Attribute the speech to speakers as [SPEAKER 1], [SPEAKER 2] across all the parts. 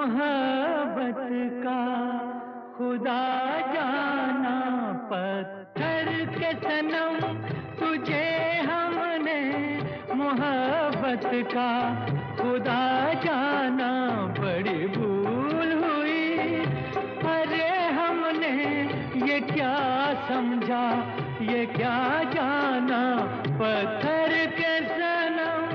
[SPEAKER 1] मोहब्बत का खुदा जाना, पत्थर के सनम तुझे हमने मोहब्बत का खुदा जाना, बड़ी भूल हुई। अरे हमने ये क्या समझा, ये क्या जाना, पत्थर के सनम।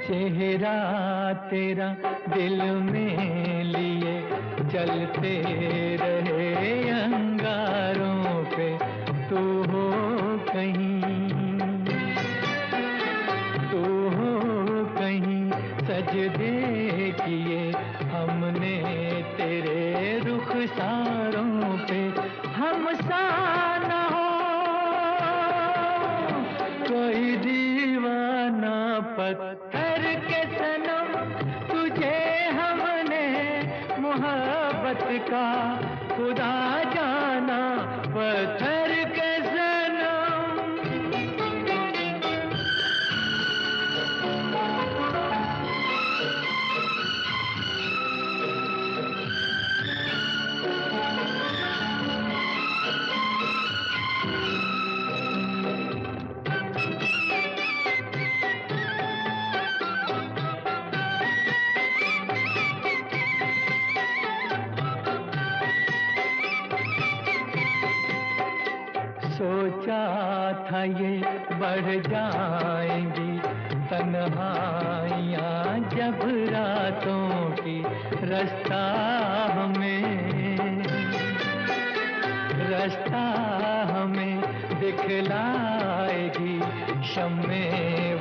[SPEAKER 1] चेहरा तेरा दिल में लिए चलते रहे अंगारों पे, तू हो कहीं, तू हो कहीं। सजदे किए हमने तेरे रुखसारों पे, हम सा न हो कोई दीवाना, पत्थर के सनम तुझे हमने मोहब्बत का खुदा जाना, पत्थर के सनम। सोचा था ये बढ़ जाएंगी तन्हाइयाँ जब रातों की, रास्ता हमें दिखलाएगी शम्मे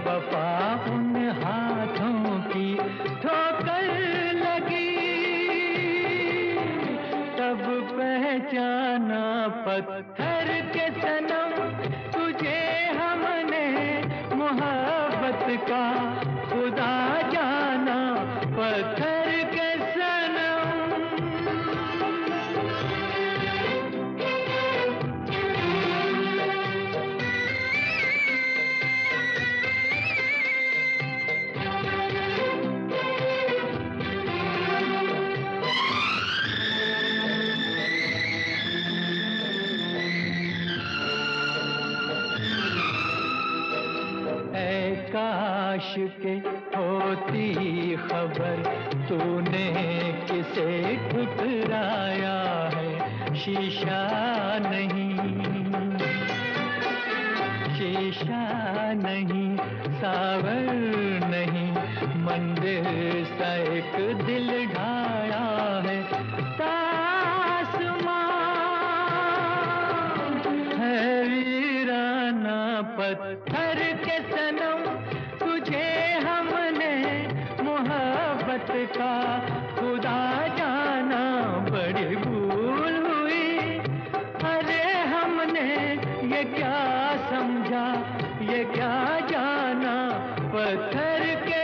[SPEAKER 1] वफा उन हाथों की। ठोकर लगी तब पहचाना, पत्थर के सनम तुझे हमने मोहब्बत का खुदा जाना, पत्थर के सनम। काश के होती खबर तूने किसे ठुकराया है, शीशा नहीं, सावर नहीं, मंदिर सा एक दिल ढाया है। तासमां है वीराना, पत्थर के सनम तुझे हमने मोहब्बत का खुदा जाना, बड़ी भूल हुई। अरे हमने ये क्या समझा, ये क्या जाना, पत्थर के